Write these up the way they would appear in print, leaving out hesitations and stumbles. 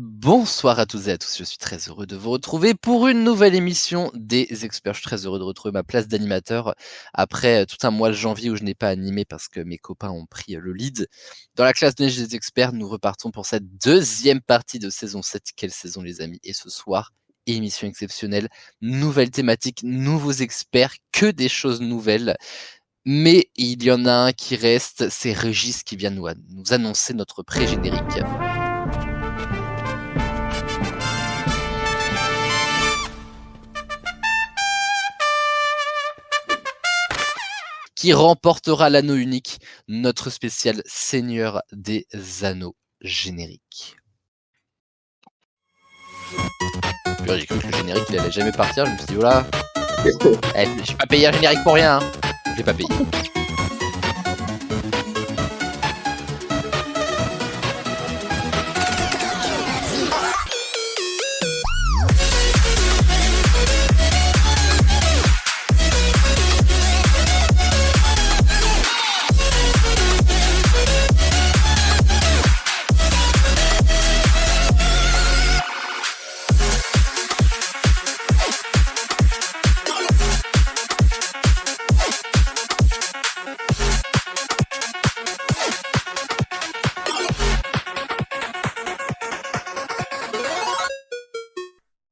Bonsoir à toutes et à tous, je suis très heureux de vous retrouver pour une nouvelle émission des experts. Je suis très heureux de retrouver ma place d'animateur après tout un mois de janvier où je n'ai pas animé parce que mes copains ont pris le lead. Dans la classe de neige des experts, nous repartons pour cette deuxième partie de saison 7. Quelle saison les amis? Et ce soir, émission exceptionnelle, nouvelle thématique, nouveaux experts, que des choses nouvelles. Mais il y en a un qui reste, c'est Régis qui vient nous annoncer notre pré-générique. Qui remportera l'anneau unique, notre spécial Seigneur des Anneaux générique. J'ai cru que le générique il allait jamais partir, je me suis dit oh là, je suis pas payé un générique pour rien, hein. Je l'ai pas payé.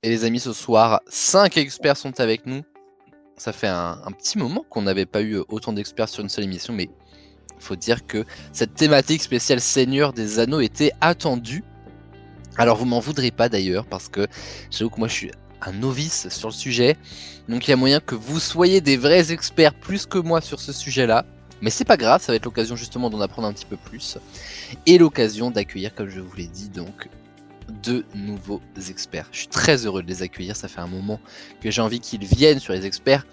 Et les amis, ce soir, 5 experts sont avec nous. Ça fait un petit moment qu'on n'avait pas eu autant d'experts sur une seule émission, mais il faut dire que cette thématique spéciale Seigneur des Anneaux était attendue. Alors vous m'en voudrez pas d'ailleurs, parce que j'avoue que moi je suis un novice sur le sujet, donc il y a moyen que vous soyez des vrais experts plus que moi sur ce sujet-là. Mais c'est pas grave, ça va être l'occasion justement d'en apprendre un petit peu plus, et l'occasion d'accueillir, comme je vous l'ai dit, donc 2 nouveaux experts. Je suis très heureux de les accueillir, ça fait un moment que j'ai envie qu'ils viennent sur les experts,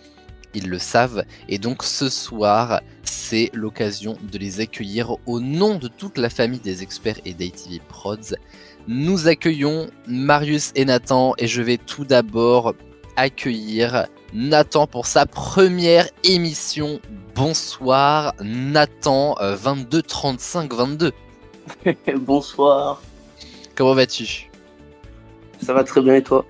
ils le savent, et donc ce soir, c'est l'occasion de les accueillir au nom de toute la famille des experts et d'ATV Prods. Nous accueillons Marius et Nathan, et je vais tout d'abord accueillir Nathan pour sa première émission. Bonsoir Nathan, 22 35 22. Bonsoir. Comment vas-tu? Ça va très bien et toi?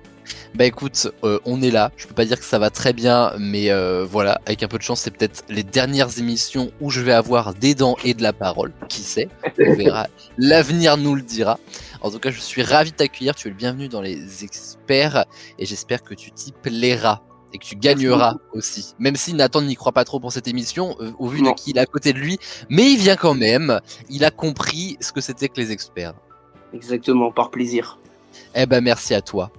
Bah écoute, on est là, je peux pas dire que ça va très bien, mais voilà, avec un peu de chance, c'est peut-être les dernières émissions où je vais avoir des dents et de la parole, qui sait, on verra, l'avenir nous le dira. En tout cas, je suis ravi de t'accueillir, tu es le bienvenu dans les experts, et j'espère que tu t'y plairas, et que tu gagneras aussi. Même si Nathan n'y croit pas trop pour cette émission, au vu de qui il est à côté de lui, mais il vient quand même, il a compris ce que c'était que les experts. Exactement, par plaisir. Eh ben merci à toi.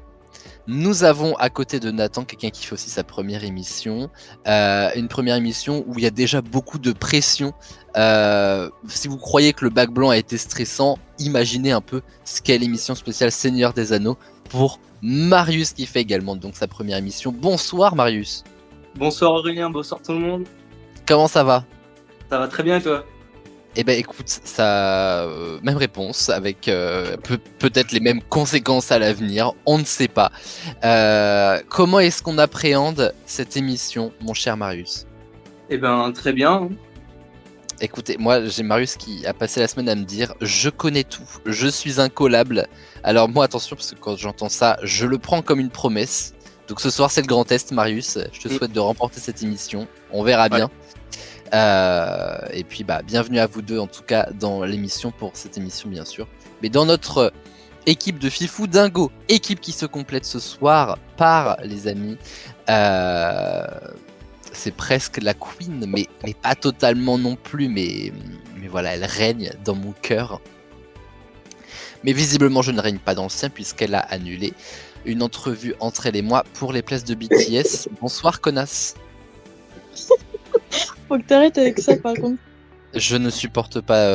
Nous avons à côté de Nathan quelqu'un qui fait aussi sa première émission. Une première émission où il y a déjà beaucoup de pression. Si vous croyez que le bac blanc a été stressant, imaginez un peu ce qu'est l'émission spéciale Seigneur des Anneaux pour Marius qui fait également donc sa première émission. Bonsoir Marius. Bonsoir Aurélien, bonsoir tout le monde. Comment ça va? Ça va très bien et toi? Eh ben écoute, ça même réponse avec peut-être les mêmes conséquences à l'avenir, on ne sait pas. Comment est-ce qu'on appréhende cette émission, mon cher Marius? Eh ben très bien. Écoutez, moi j'ai Marius qui a passé la semaine à me dire je connais tout, je suis incollable. Alors moi attention parce que quand j'entends ça, je le prends comme une promesse. Donc ce soir c'est le grand test Marius, je te souhaite de remporter cette émission, on verra bien. Et puis bienvenue à vous deux en tout cas dans l'émission pour cette émission bien sûr. Mais dans notre équipe de Fifou Dingo, équipe qui se complète ce soir par les amis, c'est presque la queen, mais pas totalement non plus, mais voilà, elle règne dans mon cœur. Mais visiblement je ne règne pas dans le sien puisqu'elle a annulé une entrevue entre elle et moi pour les places de BTS. Bonsoir connasse. Faut que t'arrêtes avec ça par contre. Je ne supporte pas,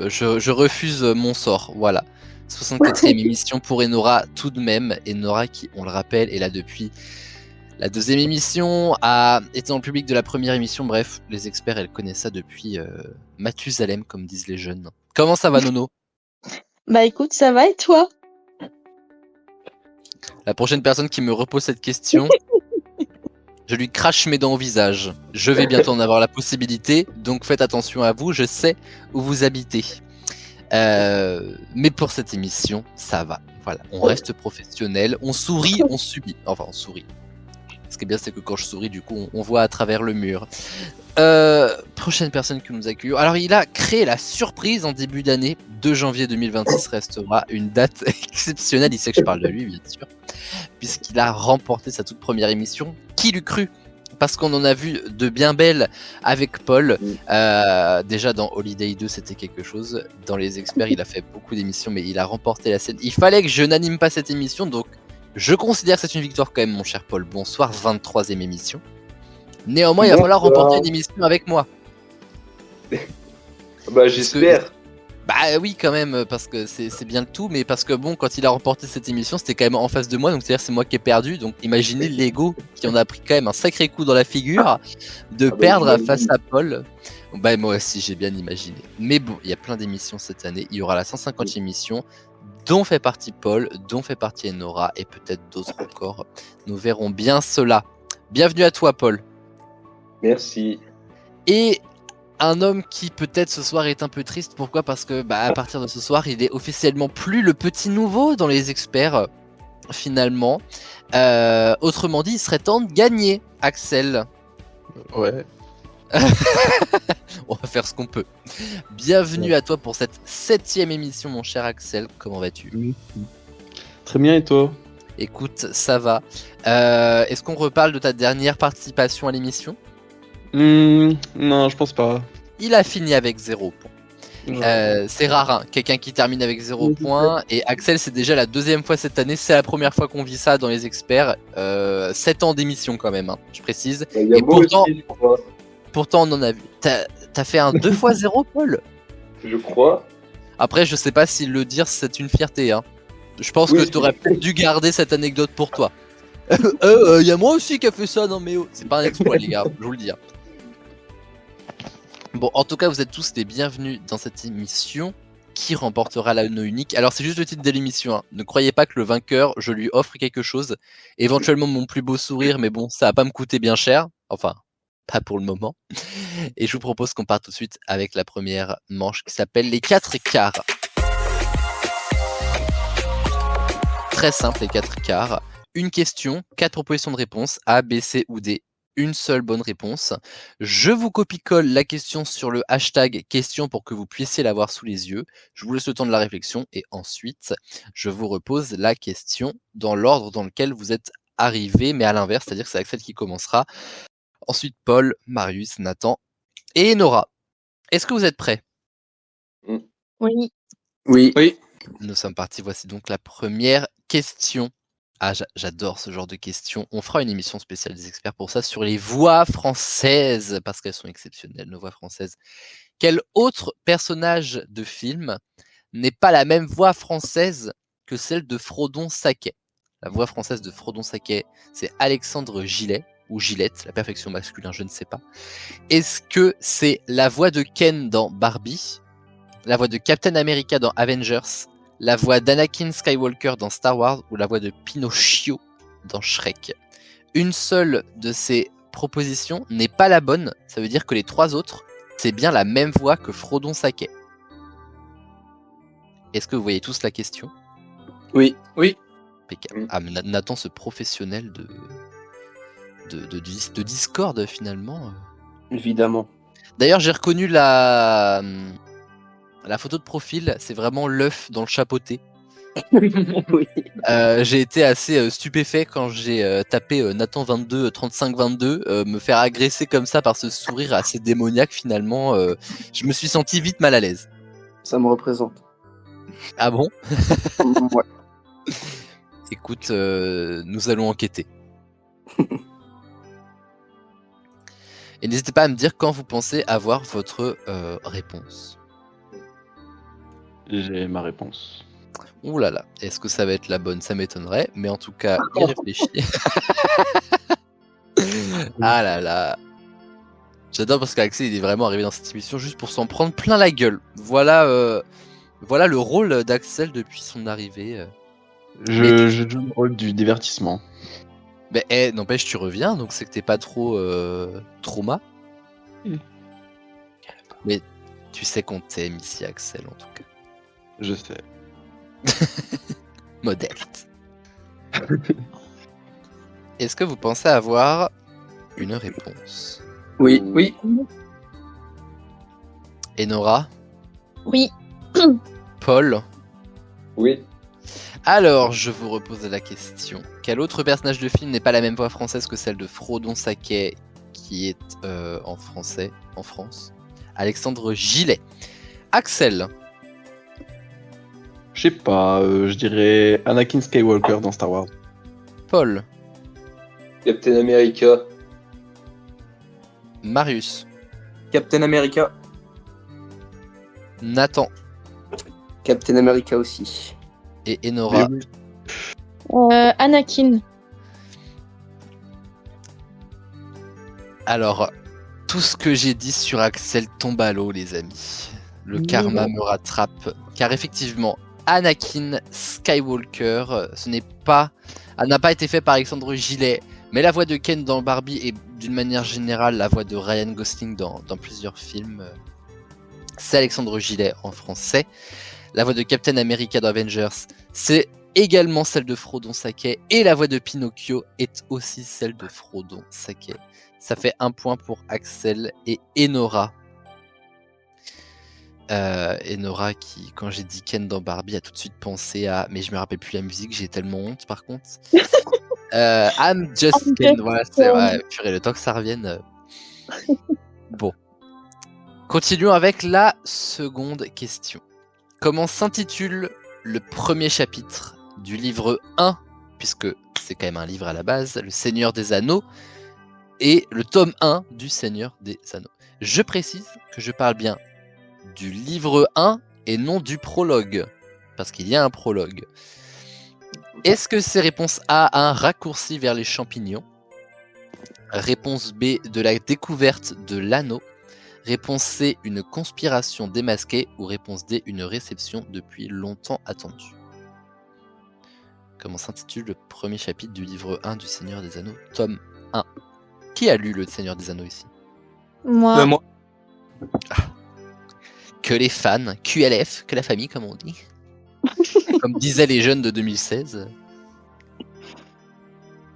je refuse mon sort, voilà. 64e émission pour Enora tout de même. Enora qui, on le rappelle, est là depuis la deuxième émission, a été dans le public de la première émission, bref, les experts, elles connaissent ça depuis Mathusalem, comme disent les jeunes. Comment ça va Nono? Bah écoute, ça va et toi? La prochaine personne qui me repose cette question... Je lui crache mes dents au visage. Je vais bientôt en avoir la possibilité, donc faites attention à vous, je sais où vous habitez. Mais pour cette émission, ça va. Voilà, on reste professionnel, on sourit, on subit. Enfin, on sourit. Ce qui est bien, c'est que quand je souris, du coup, on voit à travers le mur. Prochaine personne que nous accueillons. Alors, il a créé la surprise en début d'année. 2 janvier 2026 restera une date exceptionnelle. Il sait que je parle de lui, bien sûr. Puisqu'il a remporté sa toute première émission. Qui l'eût cru ? Parce qu'on en a vu de bien belles avec Paul. Déjà dans Holiday 2, c'était quelque chose. Dans Les Experts, il a fait beaucoup d'émissions, mais il a remporté la scène. Il fallait que je n'anime pas cette émission, donc je considère que c'est une victoire quand même, mon cher Paul. Bonsoir, 23e émission. Néanmoins, il va falloir remporter une émission avec moi. Bah, j'espère. Bah oui, quand même, parce que c'est bien le tout, mais parce que bon, quand il a remporté cette émission, c'était quand même en face de moi, donc c'est-à-dire c'est moi qui ai perdu, donc imaginez l'ego qui en a pris quand même un sacré coup dans la figure de perdre face à Paul. Bah moi aussi, j'ai bien imaginé. Mais bon, il y a plein d'émissions cette année, il y aura la 150e émission, dont fait partie Paul, dont fait partie Enora, et peut-être d'autres encore. Nous verrons bien cela. Bienvenue à toi, Paul. Merci. Et un homme qui peut-être ce soir est un peu triste. Pourquoi ? Parce que à partir de ce soir, il est officiellement plus le petit nouveau dans Les Experts, finalement. Autrement dit, il serait temps de gagner, Axel. Ouais. On va faire ce qu'on peut. Bienvenue à toi pour cette 7e émission, mon cher Axel. Comment vas-tu ? Très bien, et toi ? Écoute, ça va. Est-ce qu'on reparle de ta dernière participation à l'émission ? Non, je pense pas. Il a fini avec 0 points. C'est rare, hein, quelqu'un qui termine avec 0 points. Et Axel, c'est déjà la 2e fois cette année. C'est la première fois qu'on vit ça dans Les Experts. 7 ans d'émission quand même, hein, je précise. Et pourtant, on en a vu. T'as fait un 2 fois 0, Paul ? Je crois. Après, je sais pas si le dire, c'est une fierté. Hein. Je pense que t'aurais peut-être dû garder cette anecdote pour toi. Y a moi aussi qui a fait ça, non mais oh. C'est pas un exploit, les gars, je vous le dis. Bon, en tout cas, vous êtes tous les bienvenus dans cette émission qui remportera l'anneau unique. Alors, c'est juste le titre de l'émission. Hein. Ne croyez pas que le vainqueur, je lui offre quelque chose. Éventuellement, mon plus beau sourire, mais bon, ça va pas me coûter bien cher. Enfin, pas pour le moment. Et je vous propose qu'on parte tout de suite avec la première manche qui s'appelle les 4 quarts. Très simple, les 4 quarts. Une question, 4 propositions de réponse, A, B, C ou D. Une seule bonne réponse. Je vous copie-colle la question sur le hashtag question pour que vous puissiez l'avoir sous les yeux. Je vous laisse le temps de la réflexion et ensuite, je vous repose la question dans l'ordre dans lequel vous êtes arrivés, mais à l'inverse, c'est-à-dire que c'est Axel qui commencera. Ensuite, Paul, Marius, Nathan et Nora. Est-ce que vous êtes prêts ? Oui. Oui. Nous sommes partis. Voici donc la première question. Ah, j'adore ce genre de questions. On fera une émission spéciale des experts pour ça sur les voix françaises, parce qu'elles sont exceptionnelles, nos voix françaises. Quel autre personnage de film n'est pas la même voix française que celle de Frodon Sacquet ? La voix française de Frodon Sacquet, c'est Alexandre Gillet, ou Gillette, la perfection masculin, je ne sais pas. Est-ce que c'est la voix de Ken dans Barbie, la voix de Captain America dans Avengers, la voix d'Anakin Skywalker dans Star Wars ou la voix de Pinocchio dans Shrek ? Une seule de ces propositions n'est pas la bonne, ça veut dire que les 3 autres, c'est bien la même voix que Frodon Sacquet. Est-ce que vous voyez tous la question ? Oui. Impeccable. Ah, mais Nathan, ce professionnel de Discord finalement. Évidemment. D'ailleurs, j'ai reconnu la photo de profil, c'est vraiment l'œuf dans le chapeauté. Oui. J'ai été assez stupéfait quand j'ai tapé Nathan 22 35 22 me faire agresser comme ça par ce sourire assez démoniaque finalement. Je me suis senti vite mal à l'aise. Ça me représente. Ah bon ? Ouais. Écoute, nous allons enquêter. Et n'hésitez pas à me dire quand vous pensez avoir votre réponse. J'ai ma réponse. Ouh là là, est-ce que ça va être la bonne ? Ça m'étonnerait, mais en tout cas, y réfléchir. Ah là là. J'adore parce qu'Axel il est vraiment arrivé dans cette émission juste pour s'en prendre plein la gueule. Voilà le rôle d'Axel depuis son arrivée. Je joue le rôle du divertissement. Mais n'empêche, tu reviens, donc c'est que t'es pas trop trauma. Mais tu sais qu'on t'aime ici, Axel, en tout cas. Je sais. Modeste. Est-ce que vous pensez avoir une réponse? Oui, oui. Enora? Oui. Paul? Oui. Alors, je vous repose la question. Quel autre personnage de film n'est pas la même voix française que celle de Frodon Saquet, qui est en français, en France? Alexandre Gillet. Axel? Je sais pas, je dirais Anakin Skywalker dans Star Wars. Paul? Captain America. Marius? Captain America. Nathan? Captain America aussi. Et Enora? Mais oui. Anakin. Alors, tout ce que j'ai dit sur Axel tombe à l'eau, les amis. Le karma me rattrape. Car effectivement, Anakin Skywalker, n'a pas été fait par Alexandre Gillet, mais la voix de Ken dans Barbie et d'une manière générale la voix de Ryan Gosling dans plusieurs films, c'est Alexandre Gillet en français. La voix de Captain America dans Avengers, c'est également celle de Frodon Saquet, et la voix de Pinocchio est aussi celle de Frodon Saquet. Ça fait 1 point pour Axel et Enora. Enora qui, quand j'ai dit Ken dans Barbie, a tout de suite pensé à... Mais je me rappelle plus la musique, j'ai tellement honte par contre. I'm Just Ken, voilà, c'est vrai. Purée, le temps que ça revienne. Bon. Continuons avec la seconde question. Comment s'intitule le premier chapitre du livre 1, puisque c'est quand même un livre à la base, Le Seigneur des Anneaux, et le tome 1 du Seigneur des Anneaux. Je précise que je parle bien du livre 1 et non du prologue, parce qu'il y a un prologue. Est-ce que c'est réponse A, un raccourci vers les champignons? Réponse B, de la découverte de l'anneau? Réponse C, une conspiration démasquée? Ou réponse D, une réception depuis longtemps attendue? Comment s'intitule le premier chapitre du livre 1 du Seigneur des Anneaux, tome 1? Qui a lu le Seigneur des Anneaux ici? Moi. Moi. Que les fans, QLF, que la famille comme on dit. Comme disaient les jeunes de 2016.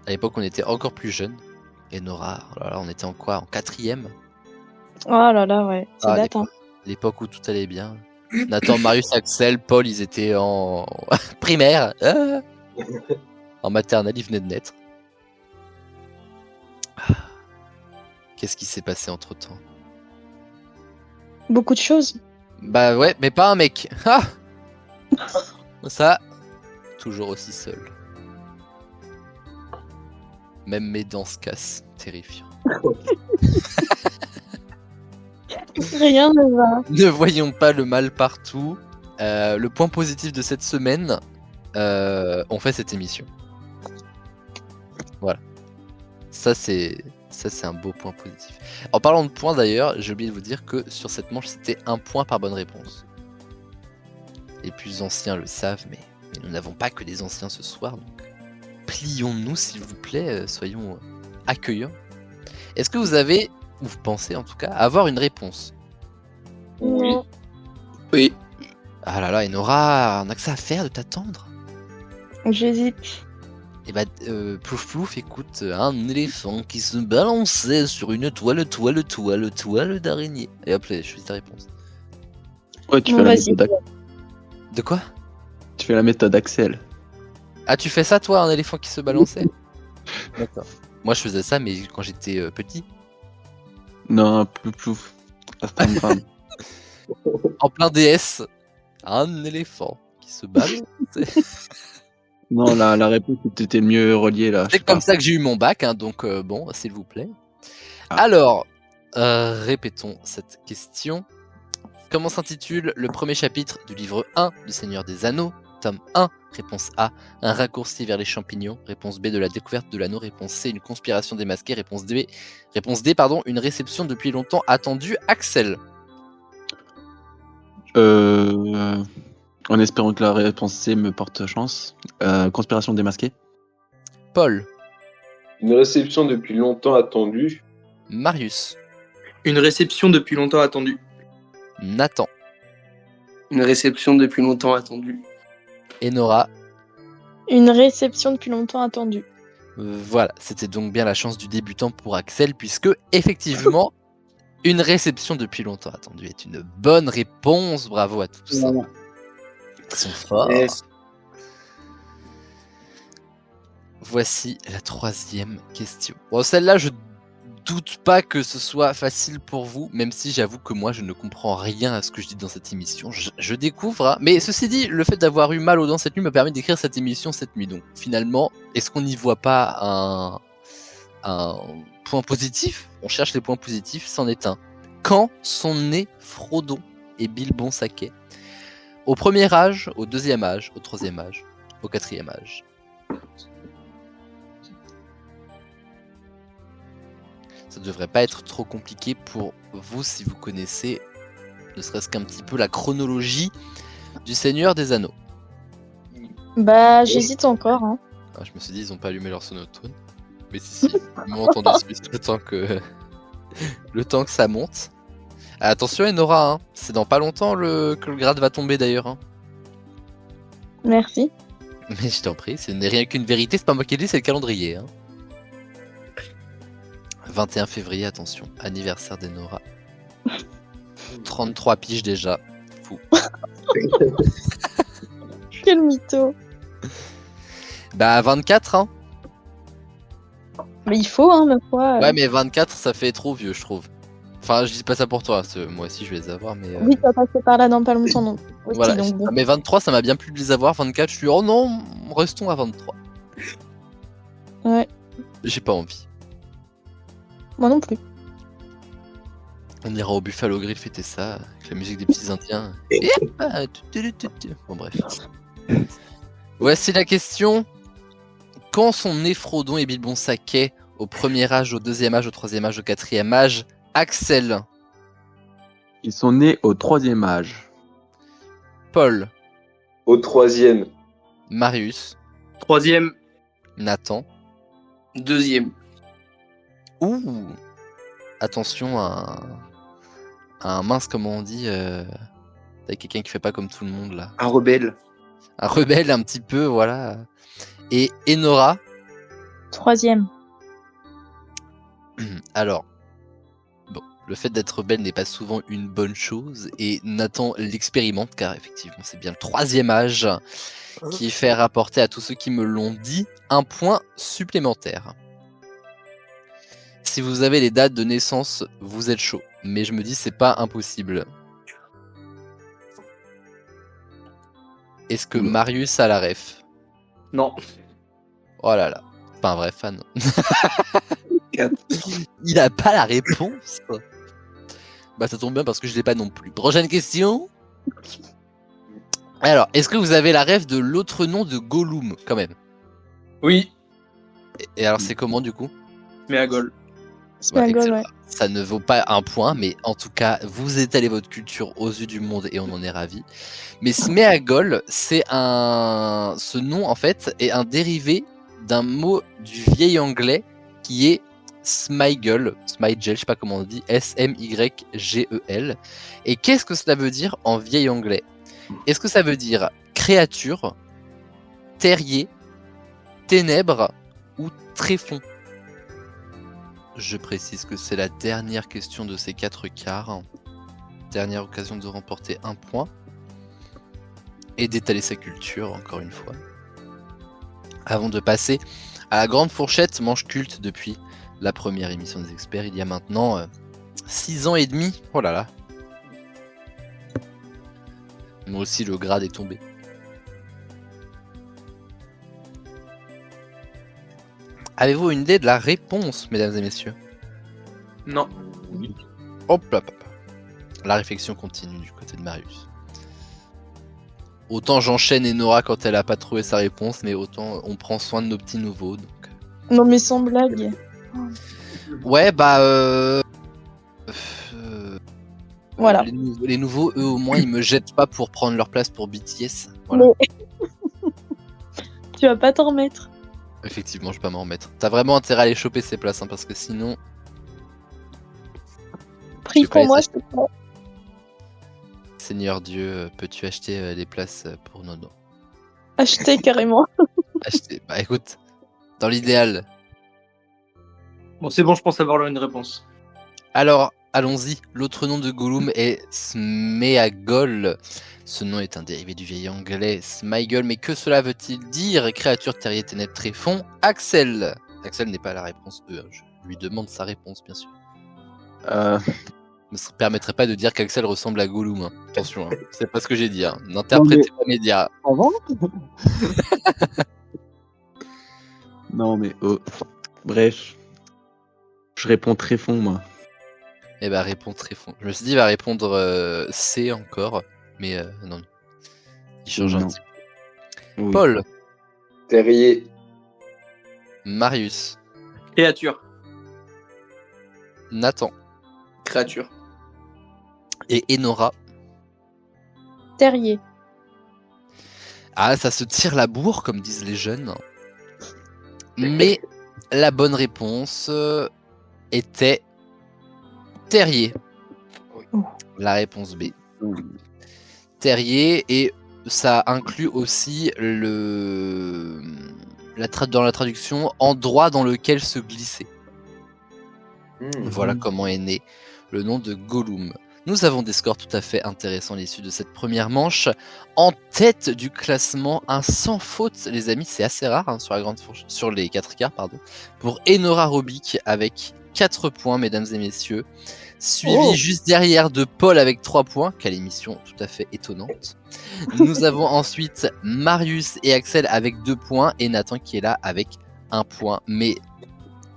À l'époque on était encore plus jeunes. Et Nora, oh là là, on était en quoi? En 4ème? Oh là là, ouais. C'est date, hein. L'époque où tout allait bien. Nathan, Marius, Axel, Paul, ils étaient en primaire. En maternelle, ils venaient de naître. Qu'est-ce qui s'est passé entre temps? Beaucoup de choses. Bah ouais, mais pas un mec. Ah, ça, toujours aussi seul. Même mes dents se cassent. Terrifiant. Rien ne va. Ne voyons pas le mal partout. Le point positif de cette semaine, on fait cette émission. Voilà. Ça c'est un beau point positif. En parlant de points d'ailleurs, j'ai oublié de vous dire que sur cette manche c'était 1 point par bonne réponse. Les plus anciens le savent, mais nous n'avons pas que des anciens ce soir, donc plions-nous s'il vous plaît, soyons accueillants. Est-ce que vous avez, ou vous pensez en tout cas, avoir une réponse? Oui. Non. Oui. Ah là là, Enora, on a que ça à faire de t'attendre. J'hésite. Et bah, plouf plouf, écoute, un éléphant qui se balançait sur une toile d'araignée. Et hop là, je choisis ta réponse. Ouais, tu Bon, fais la vas-y. méthode De quoi? Tu fais la méthode Axel. Ah, tu fais ça toi, un éléphant qui se balançait? D'accord. Moi je faisais ça, mais quand j'étais petit. Non, plouf. Astramgram. En plein DS. Un éléphant qui se balançait. Non, la réponse était mieux reliée là. je C'est sais comme pas. ça que j'ai eu mon bac, hein, donc bon, s'il vous plaît. Ah. Alors, répétons cette question. Comment s'intitule le premier chapitre du livre 1 du Seigneur des Anneaux, tome 1? Réponse A, un raccourci vers les champignons. Réponse B, de la découverte de l'anneau. Réponse C, une conspiration démasquée. Réponse D, une réception depuis longtemps attendue. Axel. En espérant que la réponse C me porte chance. Conspiration démasquée. Paul. Une réception depuis longtemps attendue. Marius. Une réception depuis longtemps attendue. Nathan. Une réception depuis longtemps attendue. Enora. Une réception depuis longtemps attendue. Voilà, c'était donc bien la chance du débutant pour Axel, puisque effectivement, une réception depuis longtemps attendue est une bonne réponse. Bravo à tous. Voilà. Ils sont forts. Yes. Voici la 3e question. Bon, celle-là, je doute pas que ce soit facile pour vous, même si j'avoue que moi, je ne comprends rien à ce que je dis dans cette émission. Je découvre, hein. Mais ceci dit, le fait d'avoir eu mal aux dents cette nuit me permet d'écrire cette émission cette nuit. Donc finalement, est-ce qu'on n'y voit pas un point positif? On cherche les points positifs, c'en est un. Quand sont nés Frodon et Bilbon Saquet? Au premier âge, au deuxième âge, au troisième âge, au quatrième âge? Ça devrait pas être trop compliqué pour vous si vous connaissez ne serait-ce qu'un petit peu la chronologie du Seigneur des Anneaux. Bah, j'hésite encore. Hein. Ah, je me suis dit, ils ont pas allumé leur sonotone. Mais si, ils m'ont entendu le temps que ça monte. Ah, attention Enora, hein. C'est dans pas longtemps que le grade va tomber d'ailleurs. Hein. Merci. Mais je t'en prie, ce n'est rien qu'une vérité, c'est pas moi qui le dis, c'est le calendrier. Hein. 21 février, attention, anniversaire d'Enora. 33 piges déjà. Fou. Quel mytho. Bah 24 hein. Mais il faut, hein, ma foi. Ouais mais 24 ça fait trop vieux je trouve. Enfin je dis pas ça pour toi, moi aussi je vais les avoir mais... Oui, t'as passé par là dans pas longtemps non. Aussi, voilà. donc bon. Mais 23 ça m'a bien plu de les avoir, 24 je suis oh non, restons à 23. Ouais. J'ai pas envie. Moi non plus. On ira au Buffalo Grill fêter ça, avec la musique des petits indiens. Bon bref. Voici la question. Quand sont nés Frodon et Bilbon Saquet au premier âge, au deuxième âge, au troisième âge, au quatrième âge? Axel. Ils sont nés au 3e âge. Paul. Au 3e. Marius. 3e. Nathan. 2e. Ouh. Attention à un mince, comment on dit, avec quelqu'un qui fait pas comme tout le monde là. Un rebelle. Un rebelle un petit peu, voilà. Et Enora. 3e. Alors, bon, le fait d'être rebelle n'est pas souvent une bonne chose et Nathan l'expérimente car effectivement c'est bien le 3e âge qui fait rapporter à tous ceux qui me l'ont dit un point supplémentaire. Si vous avez les dates de naissance, vous êtes chaud. Mais je me dis, c'est pas impossible. Est-ce que Marius a la ref? Non. Oh là là, pas un vrai fan. Il a pas la réponse. Bah ça tombe bien parce que je l'ai pas non plus. Prochaine question. Alors, est-ce que vous avez la ref de l'autre nom de Gollum quand même? Oui. Et alors c'est comment du coup? Sméagol. Sméagol, ouais. Ça ne vaut pas un point, mais en tout cas, vous étalez votre culture aux yeux du monde et on en est ravis. Mais Sméagol, ce nom en fait est un dérivé d'un mot du vieil anglais qui est Smygel, je sais pas comment on dit, S-M-Y-G-E-L. Et qu'est-ce que cela veut dire en vieil anglais? Est-ce que ça veut dire créature, terrier, ténèbres ou tréfonds? Je précise que c'est la dernière question de ces 4 quarts. Dernière occasion de remporter un point. Et d'étaler sa culture, encore une fois. Avant de passer à la grande fourchette, manche culte depuis la première émission des experts, il y a maintenant 6 ans et demi. Oh là là. Moi aussi, le grade est tombé. Avez-vous une idée de la réponse, mesdames et messieurs? Non. Hop là, papa. La réflexion continue du côté de Marius. Autant j'enchaîne Enora quand elle a pas trouvé sa réponse, mais autant on prend soin de nos petits nouveaux. Donc... Non mais sans blague. Ouais, bah... Voilà. Les nouveaux, eux au moins, ils me jettent pas pour prendre leur place pour BTS. Voilà. Mais... tu vas pas t'en remettre. Effectivement, je vais pas m'en remettre. T'as vraiment intérêt à aller choper ces places, hein, parce que sinon... Prie pour moi, je te prends. Seigneur Dieu, peux-tu acheter des places pour Nono? Acheter carrément. Acheter. Bah écoute, dans l'idéal. Bon, c'est bon, je pense avoir une réponse. Alors, allons-y. L'autre nom de Gollum est Sméagol. Ce nom est un dérivé du vieil anglais Sméagol, mais que cela veut-il dire? Créature terrier ténèbres tréfonds. Axel. Axel n'est pas la réponse E. Je lui demande sa réponse, bien sûr. Ne se permettrait pas de dire qu'Axel ressemble à Gollum. Hein. Attention, hein. C'est pas ce que j'ai dit. Hein. N'interprétez pas mes dires. Avant Non, mais oh. Bref. Je réponds très fond, moi. Eh ben, réponds très fond. Je me suis dit, il va répondre C encore. Mais non. Il change un Non. petit peu. Oui. Paul. Terrier. Marius. Créature. Nathan. Créature. Et Enora. Terrier. Ah, ça se tire la bourre, comme disent les jeunes. Mais la bonne réponse était terrier. La réponse B. Terrier, et ça inclut aussi dans la traduction endroit dans lequel se glisser. Voilà comment est né le nom de Gollum. Nous avons des scores tout à fait intéressants à l'issue de cette première manche. En tête du classement, un sans faute, les amis, c'est assez rare hein, sur les 4 quarts, pardon, pour Enora Robic avec 4 points, mesdames et messieurs. Suivi juste derrière de Paul avec 3 points. Quelle émission tout à fait étonnante. Nous avons ensuite Marius et Axel avec 2 points et Nathan qui est là avec 1 point. Mais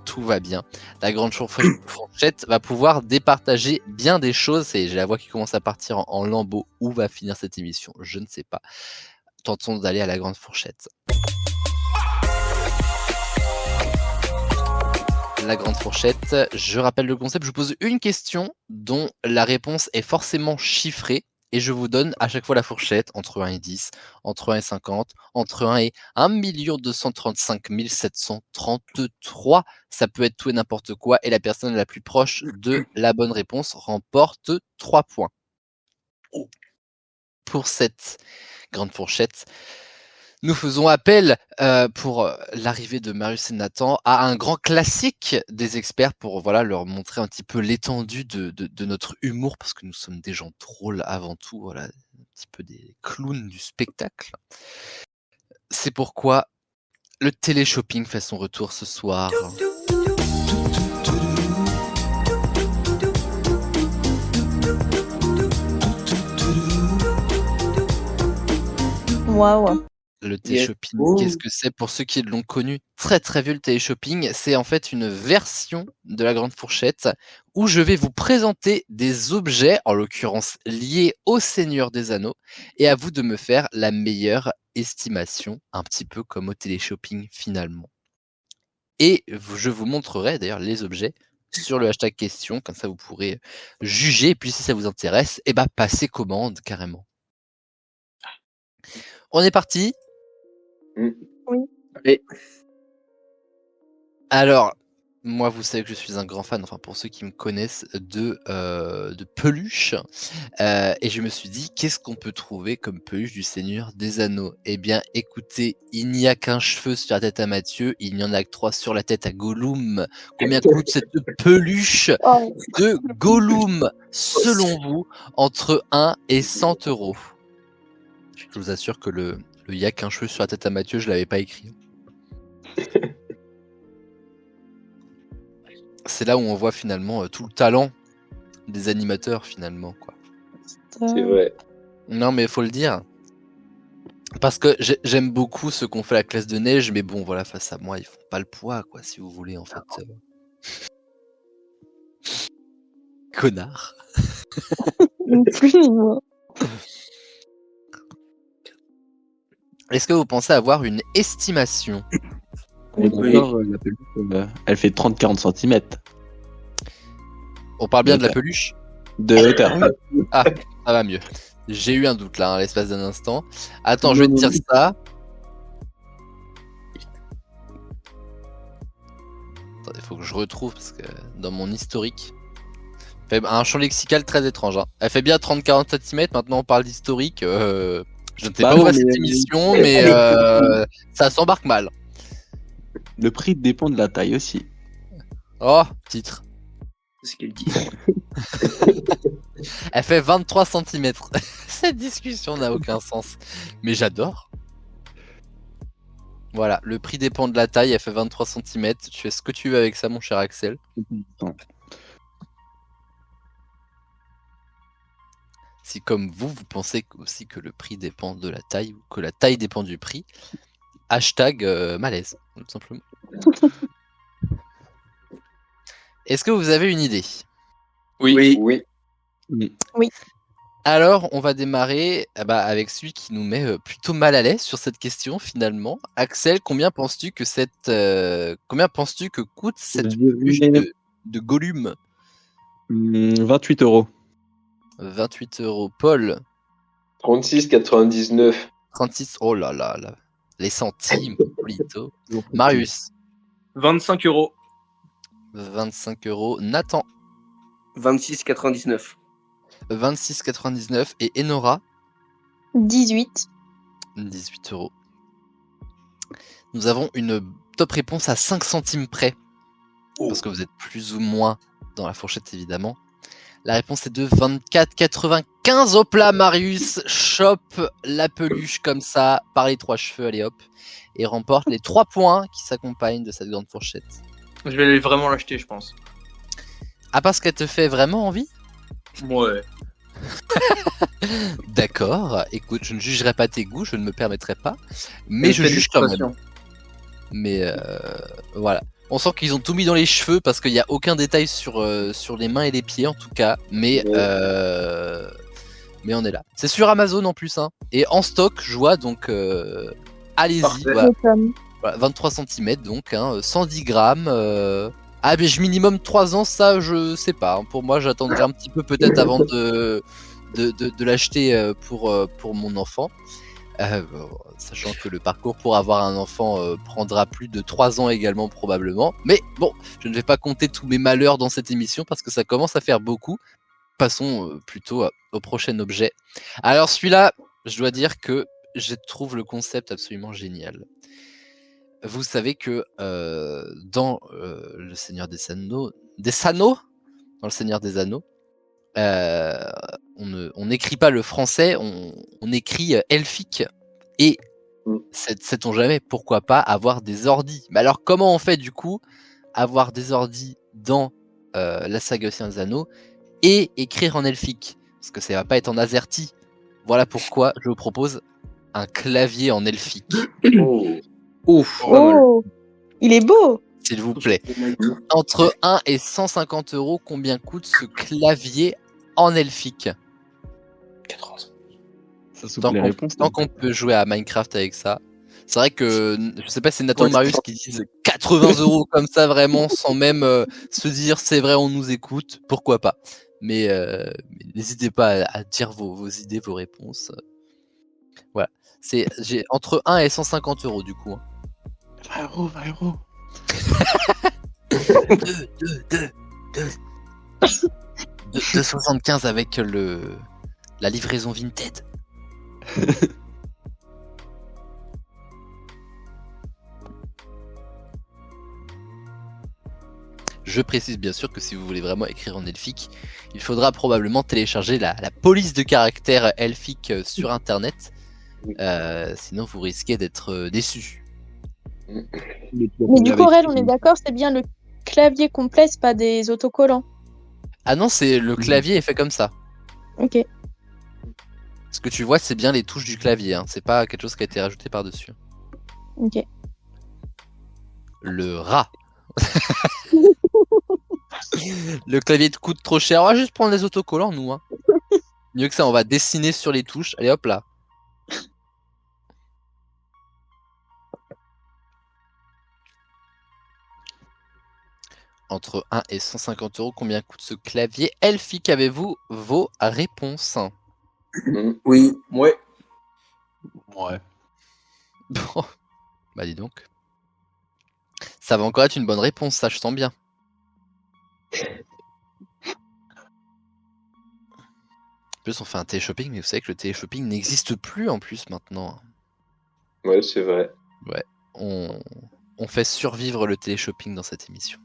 tout va bien. La grande fourchette va pouvoir départager bien des choses. Et j'ai la voix qui commence à partir en lambeaux. Où va finir cette émission? Je ne sais pas. Tentons d'aller à la grande fourchette. La grande fourchette, je rappelle le concept, je vous pose une question dont la réponse est forcément chiffrée et je vous donne à chaque fois la fourchette entre 1 et 10, entre 1 et 50, entre 1 et 1 235 733. Ça peut être tout et n'importe quoi et la personne la plus proche de la bonne réponse remporte 3 points. Pour cette grande fourchette, nous faisons appel pour l'arrivée de Marius et Nathan à un grand classique des experts pour voilà, leur montrer un petit peu l'étendue de notre humour parce que nous sommes des gens drôles avant tout, voilà, un petit peu des clowns du spectacle. C'est pourquoi le télé-shopping fait son retour ce soir. Waouh. Le télé-shopping, qu'est-ce que c'est? Pour ceux qui l'ont connu, très très vieux le télé-shopping, c'est en fait une version de la grande fourchette où je vais vous présenter des objets, en l'occurrence liés au Seigneur des Anneaux, et à vous de me faire la meilleure estimation, un petit peu comme au télé-shopping finalement. Et je vous montrerai d'ailleurs les objets sur le hashtag question, comme ça vous pourrez juger, et puis si ça vous intéresse, et bah passez commande carrément. On est parti? Oui. Et Alors, moi, vous savez que je suis un grand fan, enfin pour ceux qui me connaissent, de peluches. Et je me suis dit, qu'est-ce qu'on peut trouver comme peluche du Seigneur des Anneaux? Eh bien, écoutez, il n'y a qu'un cheveu sur la tête à Mathieu, il n'y en a que 3 sur la tête à Gollum. Combien coûte cette peluche de Gollum, selon vous, entre 1 et 100 €? Je vous assure que le il y a qu'un cheveu sur la tête à Mathieu, je l'avais pas écrit. C'est là où on voit finalement tout le talent des animateurs finalement quoi. C'est vrai. Non mais faut le dire. Parce que j'aime beaucoup ceux qu'on fait la classe de neige, mais bon voilà, face à moi, ils font pas le poids quoi, si vous voulez en fait. Connard. Plus ni moins. Est-ce que vous pensez avoir une estimation? Et Oui. d'accord, la peluche, elle fait 30-40 cm On parle bien de la peluche? de hauteur. Ah, ça va mieux. J'ai eu un doute là, à l'espace d'un instant. Attends, je vais te dire ça. Attendez, faut que je retrouve parce que dans mon historique. Fait un champ lexical très étrange. Hein. Elle fait bien 30-40 cm, maintenant on parle d'historique. Je ne sais pas où va cette émission, mais ça s'embarque mal. Le prix dépend de la taille aussi. Oh, titre. C'est ce qu'elle dit. Elle fait 23 cm. Cette discussion n'a aucun sens. Mais j'adore. Voilà, le prix dépend de la taille, elle fait 23 cm. Tu fais ce que tu veux avec ça, mon cher Axel. Si comme vous pensez aussi que le prix dépend de la taille ou que la taille dépend du prix, hashtag malaise, tout simplement. Est-ce que vous avez une idée? Oui. Alors, on va démarrer avec celui qui nous met plutôt mal à l'aise sur cette question finalement. Axel, combien penses-tu que coûte cette peluche de Gollum? 28 €. 28 €. Paul? 36,99. 36. Oh là là là. Les centimes, Polito. Marius? 25 €. 25 €. Nathan? 26,99. 26,99. Et Enora? 18. 18 €. Nous avons une top réponse à 5 centimes près. Parce que vous êtes plus ou moins dans la fourchette, évidemment. La réponse est de 24,95 au plat. Marius chope la peluche comme ça, par les 3 cheveux, allez hop, et remporte les 3 points qui s'accompagnent de cette grande fourchette. Je vais vraiment l'acheter, je pense. Ah, parce qu'elle te fait vraiment envie? Ouais. D'accord, écoute, je ne jugerai pas tes goûts, je ne me permettrai pas, mais je juge quand même. Mais voilà. On sent qu'ils ont tout mis dans les cheveux parce qu'il n'y a aucun détail sur les mains et les pieds en tout cas. Mais on est là. C'est sur Amazon en plus. Hein. Et en stock, je vois donc allez-y. Voilà. 23 cm donc, hein, 110 grammes. Ah mais je minimum 3 ans, ça je sais pas. Hein. Pour moi j'attendrai un petit peu peut-être avant de l'acheter pour mon enfant. Sachant que le parcours pour avoir un enfant prendra plus de 3 ans également probablement. Mais bon, je ne vais pas compter tous mes malheurs dans cette émission parce que ça commence à faire beaucoup. Passons plutôt au prochain objet. Alors celui-là, je dois dire que je trouve le concept absolument génial. Vous savez que dans le Seigneur des Anneaux, dans le Seigneur des Anneaux, on n'écrit pas le français, on écrit elfique. Et sait-on jamais, pourquoi pas avoir des ordis. Mais alors comment on fait du coup avoir des ordis dans la saga Seigneur des Anneaux et écrire en elfique? Parce que ça va pas être en azerty. Voilà pourquoi je vous propose un clavier en elfique. Ouf. Oh, il est beau. S'il vous plaît. Entre 1 et 150 €, combien coûte ce clavier en elfique? 80. Ça s'ouvre les réponses. Tant qu'on peut jouer à Minecraft avec ça. C'est vrai que, je sais pas si c'est Nathan ou Marius qui disent 80 € comme ça vraiment, sans même se dire c'est vrai, on nous écoute, pourquoi pas. Mais n'hésitez pas à dire vos idées, vos réponses. Voilà. J'ai entre 1 et 150 € du coup. Hein. 20 €. 2,75 avec la livraison Vinted. Je précise bien sûr que si vous voulez vraiment écrire en elfique, il faudra probablement télécharger la police de caractère elfique sur internet. Sinon vous risquez d'être déçu. Mais du coup, Aurel, on est d'accord, c'est bien le clavier complet, c'est pas des autocollants. Ah non, c'est le clavier est fait comme ça. Ok. Ce que tu vois, c'est bien les touches du clavier. Hein. C'est pas quelque chose qui a été rajouté par-dessus. Ok. Le rat. Le clavier te coûte trop cher. On va juste prendre les autocollants, nous. Hein. Mieux que ça, on va dessiner sur les touches. Allez, hop là. Entre 1 et 150 €, combien coûte ce clavier elfique? Avez-vous vos réponses? Oui. Ouais. Ouais. Bon, bah dis donc. Ça va encore être une bonne réponse, ça, je sens bien. En plus, on fait un téléshopping, mais vous savez que le téléshopping n'existe plus en plus maintenant. Ouais, c'est vrai. Ouais, on fait survivre le téléshopping dans cette émission.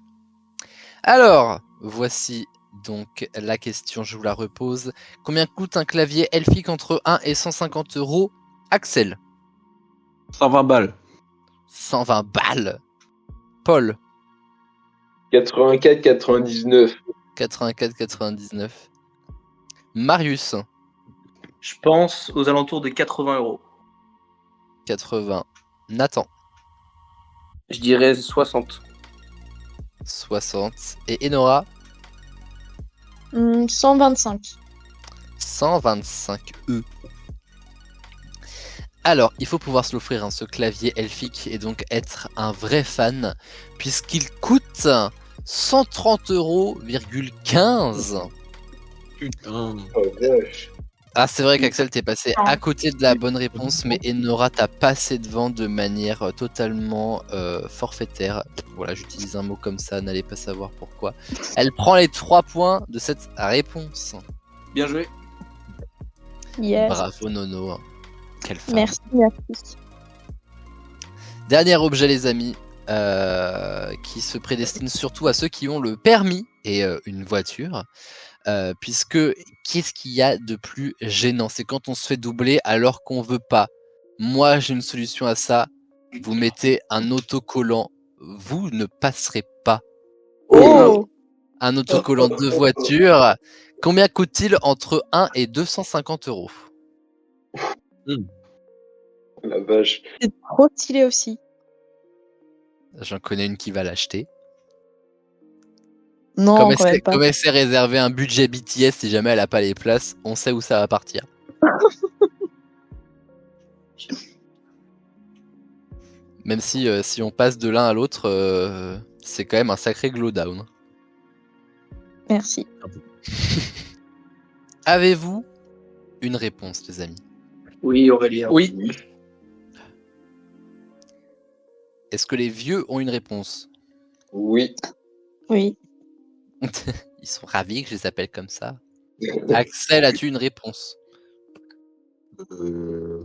Alors, voici donc la question, je vous la repose. Combien coûte un clavier elfique entre 1 et 150 €, Axel? 120 balles. 120 balles. Paul? 84,99. 84,99. Marius? Je pense aux alentours de 80 €. 80. Nathan? Je dirais 60. 60. Et Enora? 125. 125 E. Alors, il faut pouvoir se l'offrir, ce clavier elfique, et donc être un vrai fan, puisqu'il coûte 130,15 €. Putain. Oh, vache. Ah, c'est vrai qu'Axel, t'es passé à côté de la bonne réponse, mais Enora t'a passé devant de manière totalement forfaitaire. Voilà, j'utilise un mot comme ça, n'allez pas savoir pourquoi. Elle prend les 3 points de cette réponse. Bien joué. Yes. Bravo Nono. Quelle femme. Merci. Dernier objet, les amis, qui se prédestine surtout à ceux qui ont le permis et une voiture. Puisque qu'est-ce qu'il y a de plus gênant? C'est quand on se fait doubler alors qu'on veut pas. Moi, j'ai une solution à ça. Vous mettez un autocollant. Vous ne passerez pas. Oh, Un autocollant de voiture. Combien coûte-t-il entre 1 et 250 €? La vache. c'est trop stylé aussi. J'en connais une qui va l'acheter. Non, Comme quand même pas. elle sait réserver un budget BTS si jamais elle a pas les places, on sait où ça va partir. Même si on passe de l'un à l'autre, c'est quand même un sacré glowdown. Merci. Avez-vous une réponse, les amis? Oui, Aurélien. Oui. Est-ce que les vieux ont une réponse? Oui. Oui. Ils sont ravis que je les appelle comme ça. Axel, as-tu une réponse?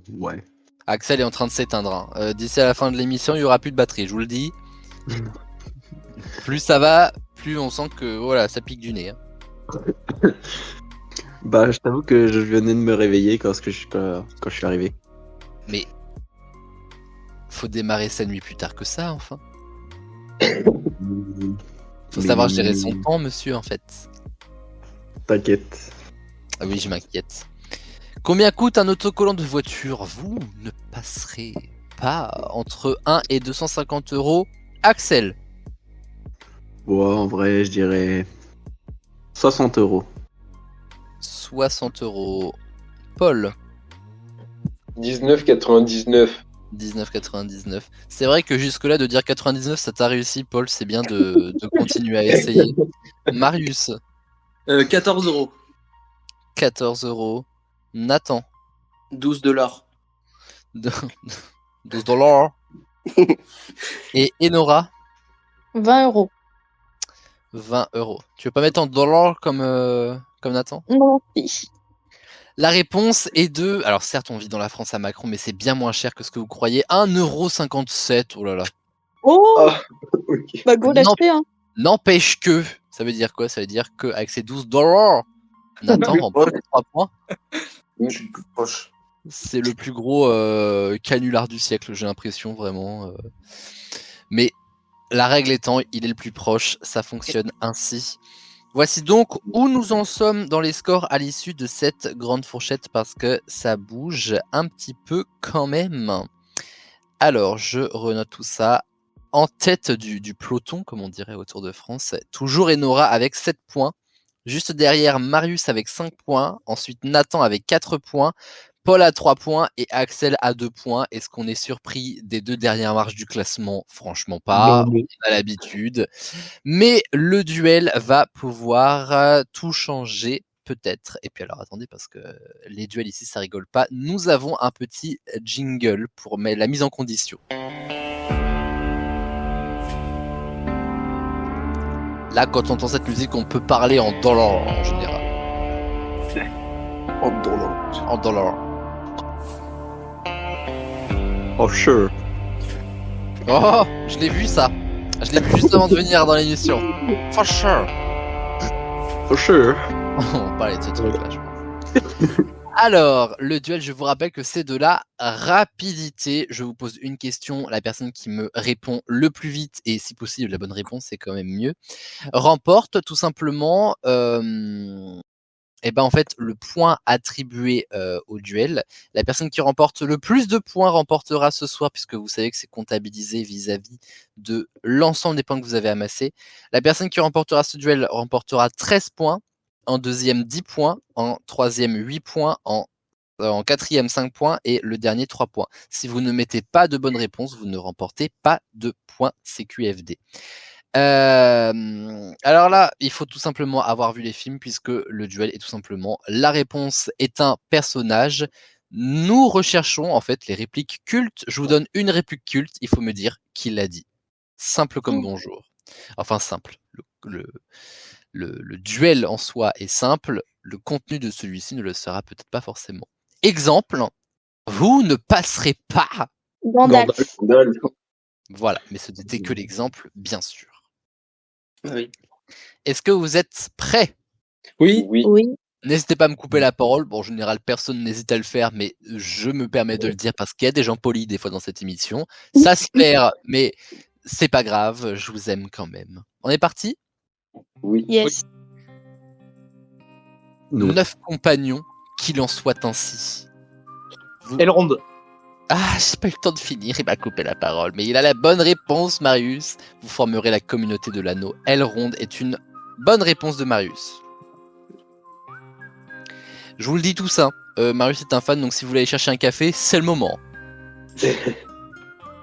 Ouais. Axel est en train de s'éteindre. Hein. D'ici à la fin de l'émission, il y aura plus de batterie, je vous le dis. Plus ça va, plus on sent que voilà, ça pique du nez. Hein. Bah, je t'avoue que je venais de me réveiller quand je suis arrivé. Mais faut démarrer sa nuit plus tard que ça, enfin. Faut savoir gérer son temps, monsieur, en fait. T'inquiète. Ah oui, je m'inquiète. Combien coûte un autocollant de voiture? Vous ne passerez pas entre 1 et 250 €. Axel? Ouais, en vrai, je dirais 60 €. 60 €. Paul? 19,99. 19,99. C'est vrai que jusque-là, de dire 99, ça t'a réussi, Paul. C'est bien de continuer à essayer. Marius? 14 €. 14 €. Nathan? 12 $. 12 $. Et Enora? 20 €. 20 €. Tu veux pas mettre en dollars comme Nathan? Non, si. La réponse est de... Alors certes, on vit dans la France à Macron, mais c'est bien moins cher que ce que vous croyez. 1,57 €. Oh là là. Oh, Ah, ok. bah go l'acheter, hein. N'empêche que... Ça veut dire quoi? Ça veut dire qu'avec ces 12 $, Nathan remporte les 3 points. Je suis le plus proche. C'est le plus gros canular du siècle, j'ai l'impression, vraiment. Mais la règle étant, il est le plus proche, ça fonctionne ainsi. Voici donc où nous en sommes dans les scores à l'issue de cette grande fourchette, parce que ça bouge un petit peu quand même. Alors, je renote tout ça. En tête du peloton, comme on dirait au Tour de France, toujours Enora avec 7 points. Juste derrière, Marius avec 5 points. Ensuite, Nathan avec 4 points. Paul à 3 points et Axel à 2 points. Est-ce qu'on est surpris des 2 dernières marches du classement? Franchement pas, Non, mais- on a l'habitude. Mais le duel va pouvoir tout changer, peut-être. Et puis alors attendez, parce que les duels ici, ça rigole pas. Nous avons un petit jingle pour la mise en condition. Là, quand on entend cette musique, on peut parler en dollars en général. En dollars. Oh, sure. Oh, je l'ai vu ça. Je l'ai vu juste avant de venir dans l'émission. For sure. Oh, sure. On parlait de ce truc-là, je crois. Alors, le duel, je vous rappelle que c'est de la rapidité. Je vous pose une question. La personne qui me répond le plus vite, et si possible, la bonne réponse, c'est quand même mieux, remporte tout simplement en fait, le point attribué au duel. La personne qui remporte le plus de points remportera ce soir, puisque vous savez que c'est comptabilisé vis-à-vis de l'ensemble des points que vous avez amassés. La personne qui remportera ce duel remportera 13 points, en deuxième 10 points, en troisième 8 points, en quatrième 5 points, et le dernier 3 points. Si vous ne mettez pas de bonne réponse, vous ne remportez pas de points CQFD. Alors là, il faut tout simplement avoir vu les films, puisque le duel est tout simplement la réponse est un personnage. Nous recherchons en fait les répliques cultes. Je vous donne une réplique culte, il faut me dire qui l'a dit. Simple comme bonjour. Enfin simple. Le duel en soi est simple, le contenu de celui-ci ne le sera peut-être pas forcément. Exemple, vous ne passerez pas. Gandalf. Voilà, mais ce n'était que l'exemple, bien sûr. Oui. Est-ce que vous êtes prêts? Oui. Oui. N'hésitez pas à me couper la parole. Bon, en général, personne n'hésite à le faire, mais je me permets de le dire parce qu'il y a des gens polis des fois dans cette émission. Ça se perd, mais c'est pas grave, je vous aime quand même. On est parti? Oui. Yes. 9 compagnons, qu'il en soit ainsi. Elrond. Ah, j'ai pas eu le temps de finir, il m'a coupé la parole. Mais il a la bonne réponse, Marius. Vous formerez la communauté de l'anneau. Elrond est une bonne réponse de Marius. Je vous le dis tout ça. Marius est un fan, donc si vous voulez aller chercher un café, c'est le moment.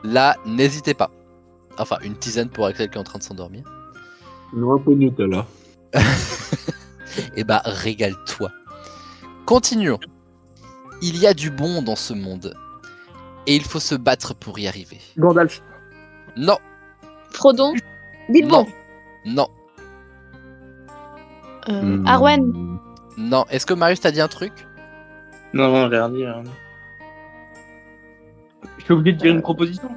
Là, n'hésitez pas. Enfin, une tisane pour Axel qui est en train de s'endormir. Un peu de Nutella. Eh bah, régale-toi. Continuons. Il y a du bon dans ce monde. Et il faut se battre pour y arriver. Gandalf. Non, Frodon. Bilbo. non, Arwen. non. Est-ce que Marius t'a dit un truc? Non, j'ai rien dit. Je suis obligé de dire une proposition.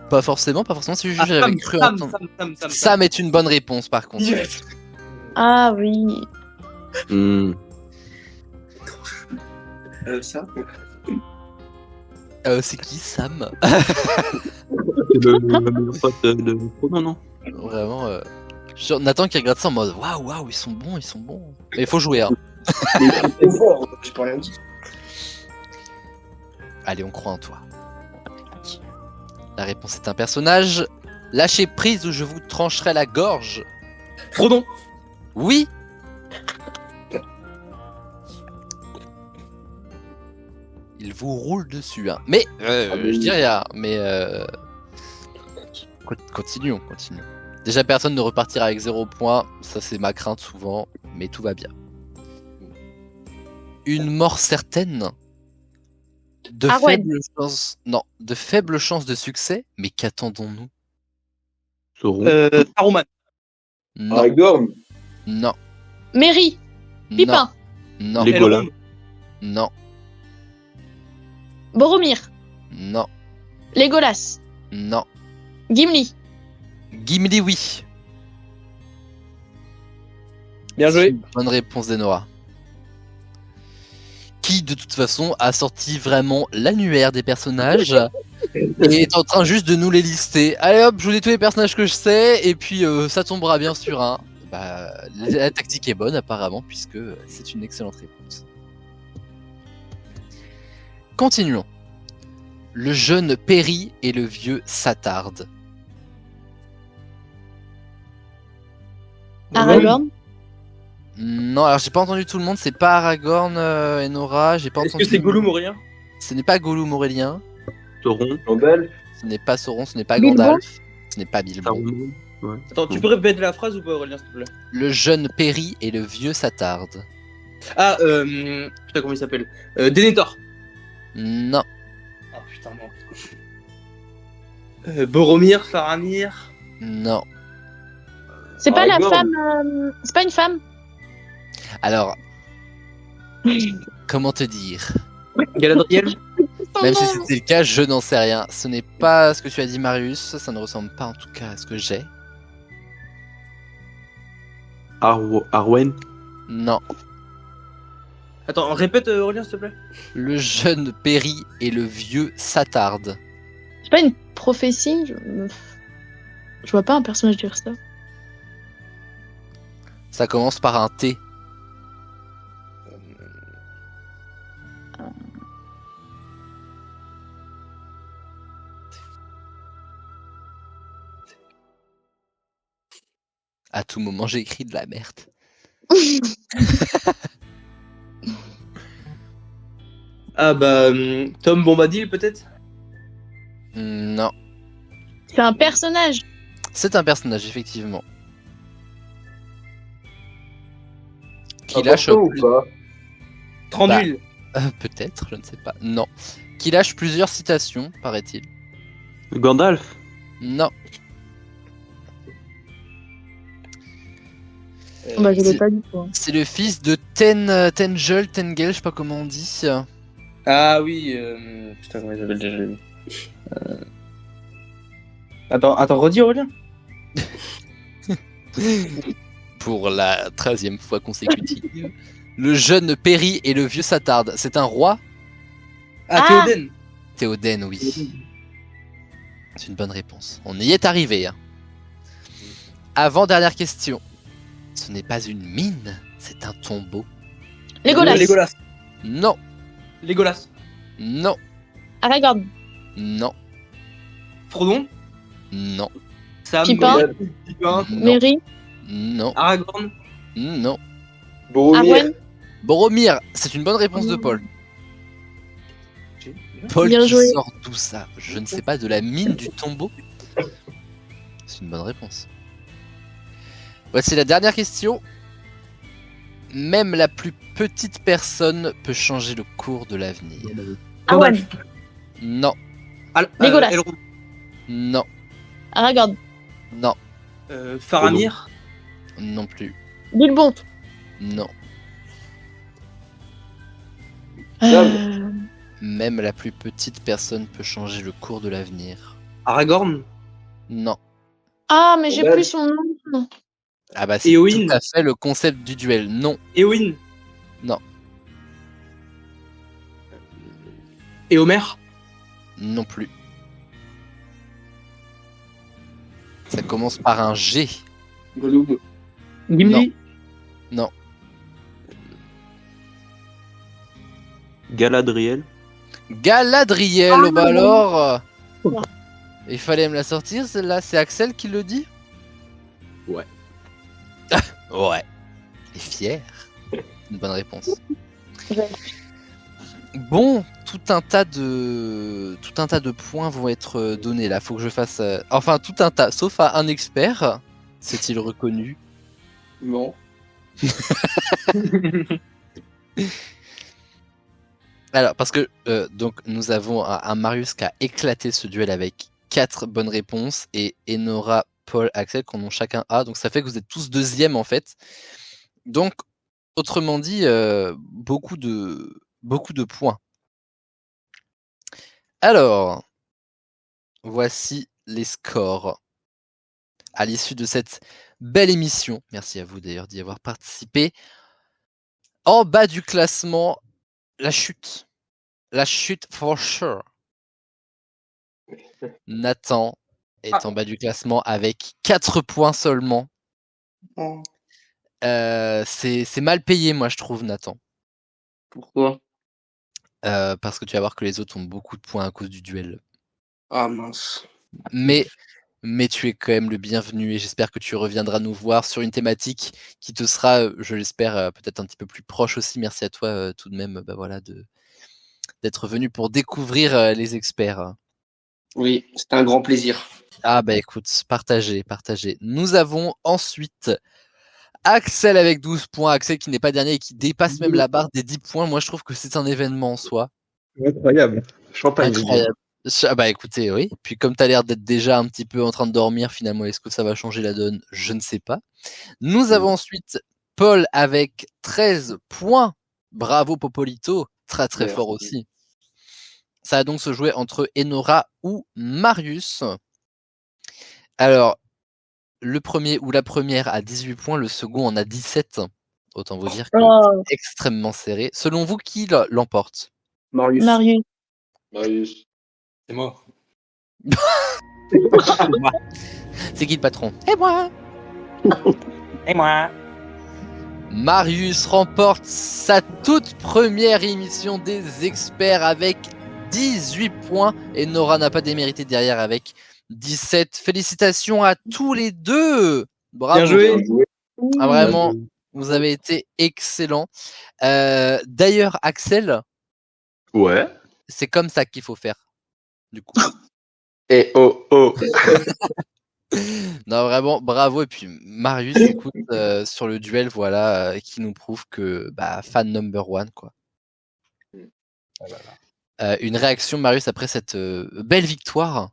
Pas forcément, c'est juste que j'avais cru entendre. Sam est une bonne réponse par contre. Yes. Ah oui. Ça. C'est qui Sam? C'est le meilleur pote de Frodon, non? Vraiment. Nathan qui regarde ça en mode waouh, ils sont bons. Mais il faut jouer, hein. C'est fort, j'ai pas rien dit. Allez, on croit en toi. La réponse est un personnage. Lâchez prise ou je vous trancherai la gorge. Frodon. Oui. Il vous roule dessus, hein. Mais je dis rien. Mais continuons. Déjà, personne ne repartira avec 0 points. Ça, c'est ma crainte souvent. Mais tout va bien. Une mort certaine. De faibles chances de succès. Mais qu'attendons-nous? Sauron. Saruman. Non. Aragorn. Non. Merry. Pipin. Non. Legolas. Non. Boromir. Non. Legolas. Non. Gimli. Gimli, oui. Bien joué. Bonne réponse d'Enora. Qui, de toute façon, a sorti vraiment l'annuaire des personnages et est en train juste de nous les lister. Allez hop, je vous dis tous les personnages que je sais, et puis ça tombera bien sur un. Bah, la tactique est bonne apparemment, puisque c'est une excellente réponse. Continuons. Le jeune périt et le vieux s'attarde. Aragorn. Non, alors j'ai pas entendu tout le monde, c'est pas Aragorn, Enora, j'ai pas Est-ce entendu. que c'est Gollum Aurélien? Ce n'est pas Gollum Aurélien, Sauron. Gandalf. ce n'est pas Sauron, ce n'est pas Bilbo. Gandalf, ce n'est pas Bilbo. Saruman. Ouais. Attends, tu peux répéter la phrase ou pas, Aurélien, s'il te plaît? Le jeune périt et le vieux s'attarde. Ah, putain, comment il s'appelle? Denethor. Non, Ah putain, non. Boromir, Faramir. non. C'est pas la Aragorn. femme. C'est pas une femme. Alors, Comment te dire? Galadriel. Même si c'était le cas, je n'en sais rien. Ce n'est pas ce que tu as dit, Marius. Ça ne ressemble pas en tout cas à ce que j'ai. Arwen. Non. Attends, répète Aurélien s'il te plaît. Le jeune périt et le vieux s'attarde. C'est pas une prophétie? Je vois pas un personnage dire ça. Ça commence par un T. À tout moment, j'écris de la merde. Ah bah Tom Bombadil peut-être. Non. C'est un personnage. C'est un personnage, effectivement. Qui Important lâche ou pas? Trandul. peut-être, je ne sais pas. Non. Qui lâche plusieurs citations, paraît-il. Gandalf. Non. Bah, je c'est- l'ai pas du tout. Hein. C'est le fils de Tengel, je sais pas comment on dit. Ah oui. Putain comment il s'appelle déjà lui. Attends, redis Aurélien. Pour la 13e fois consécutive. Le jeune périt et le vieux s'attarde. C'est un roi? Ah, Ah. Théoden. Théoden, oui. C'est une bonne réponse. On y est arrivé. Hein. Avant-dernière question. Ce n'est pas une mine, c'est un tombeau. Legolas. Legolas. Non, Legolas. non, Aragorn. non, Frodon. non, Sam. Pippin. Pippin. non, Merry. non, Aragorn. non. Boromir. Arwen. Boromir, c'est une bonne réponse de Paul. Paul Bien qui joué. sort d'où ça? Je ne sais pas, de la mine du tombeau? C'est une bonne réponse. Voici la dernière question. Même la plus petite personne peut changer le cours de l'avenir. Arwen. Non, Legolas. Elrond. non, Aragorn. non, Faramir. non plus, Bilbon. non. Euh, Même la plus petite personne peut changer le cours de l'avenir. Aragorn. Non. Ah, mais j'ai Gandalf. plus son nom. Ah bah c'est Éowyn. tout à fait le concept du duel. Non, Éowyn. Non. Et Homer. non plus. Ça commence par un G. Gollum. Gimli. Non. Galadriel. Galadriel, Ah, oh bah non. alors il fallait me la sortir celle-là, c'est Axel qui le dit? Ouais. Ouais. Il est fier. Une bonne réponse. Ouais. Bon, tout un tas de points vont être donnés là. Faut que je fasse, enfin tout un tas, sauf à un expert. C'est-il reconnu? Non. Alors parce que donc nous avons un Marius qui a éclaté ce duel avec 4 bonnes réponses et Enora, Paul, Axel qui en ont chacun A. Donc ça fait que vous êtes tous deuxième en fait. Donc autrement dit, beaucoup de points. Alors, voici les scores à l'issue de cette belle émission. Merci à vous d'ailleurs d'y avoir participé. En bas du classement, la chute. La chute for sure. Nathan est en bas du classement avec 4 points seulement. Oh. C'est mal payé, moi, je trouve, Nathan. Pourquoi? Parce que tu vas voir que les autres ont beaucoup de points à cause du duel. Ah mince. Mais tu es quand même le bienvenu et j'espère que tu reviendras nous voir sur une thématique qui te sera, je l'espère, peut-être un petit peu plus proche aussi. Merci à toi tout de même voilà, d'être venu pour découvrir les experts. Oui, c'était un grand plaisir. Ah bah écoute, partagez. Nous avons ensuite Axel avec 12 points, Axel qui n'est pas dernier et qui dépasse même la barre des 10 points. Moi je trouve que c'est un événement en soi. Incroyable. Champagne. Incroyable. Ah bah écoutez, oui. Puis comme tu as l'air d'être déjà un petit peu en train de dormir, finalement, est-ce que ça va changer la donne? Je ne sais pas. Nous avons ensuite Paul avec 13 points. Bravo Popolito, très très Merci. fort aussi. Ça va donc se jouer entre Enora ou Marius. Alors, le premier ou la première a 18 points, le second en a 17. Autant vous dire que Oh, c'est extrêmement serré. Selon vous, qui l'emporte? Marius. Marius. Marius. C'est moi. C'est qui le patron? Et moi. Et moi. Marius remporte sa toute première émission des experts avec 18 points et Nora n'a pas démérité derrière avec 17. Félicitations à tous les deux. Bravo. Bien joué. Bien joué. Ah, vraiment, vous avez été excellents. D'ailleurs, Axel, Ouais. c'est comme ça qu'il faut faire. Du coup. Et oh. Non, vraiment, bravo. Et puis Marius, écoute, sur le duel, voilà, qui nous prouve que fan number one, quoi. Une réaction, Marius, après cette belle victoire?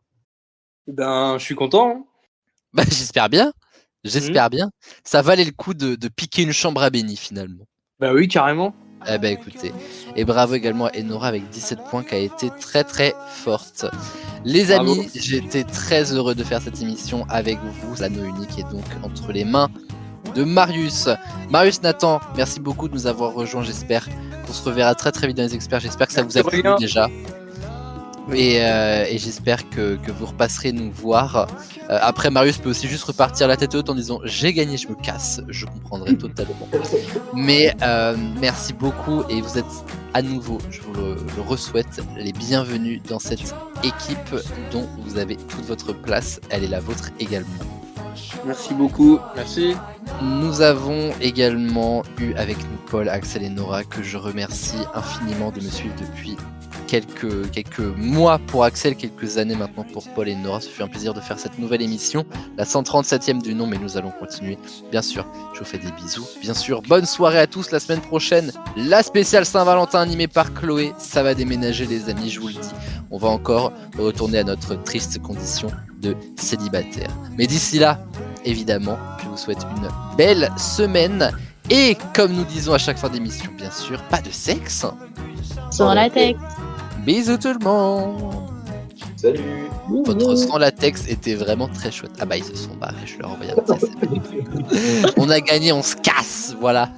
Ben, je suis content. Hein. Bah, j'espère bien. J'espère bien. Ça valait le coup de piquer une chambre à Benny, finalement. Bah oui, carrément. Eh ben écoutez, et bravo également à Enora avec 17 points qui a été très très forte. Les Bravo. amis, j'étais très heureux de faire cette émission avec vous. L'anneau unique est donc entre les mains de Marius. Marius, Nathan, merci beaucoup de nous avoir rejoints. J'espère qu'on se reverra très très vite dans les experts. J'espère que ça vous a plu Rien. déjà. Et j'espère que vous repasserez nous voir. Après, Marius peut aussi juste repartir la tête haute en disant j'ai gagné, je me casse. Je comprendrai totalement. Mais merci beaucoup et vous êtes à nouveau, je vous le re-souhaite, les bienvenus dans cette équipe dont vous avez toute votre place. Elle est la vôtre également. Merci beaucoup. Merci. Nous avons également eu avec nous Paul, Axel et Nora que je remercie infiniment de me suivre depuis quelques mois pour Axel, quelques années maintenant pour Paul et Nora. Ça fait un plaisir de faire cette nouvelle émission, la 137e du nom, mais nous allons continuer. Bien sûr, je vous fais des bisous. Bien sûr, bonne soirée à tous. La semaine prochaine, la spéciale Saint-Valentin animée par Chloé. Ça va déménager les amis, je vous le dis. On va encore retourner à notre triste condition de célibataire. Mais d'ici là, évidemment, je vous souhaite une belle semaine. Et comme nous disons à chaque fin d'émission, bien sûr, pas de sexe. Sans latex. Bisous tout le monde. Salut. Votre sans latex était vraiment très chouette. Ah bah ils se sont barrés, je leur envoie un petit SMS. On a gagné, on se casse, voilà.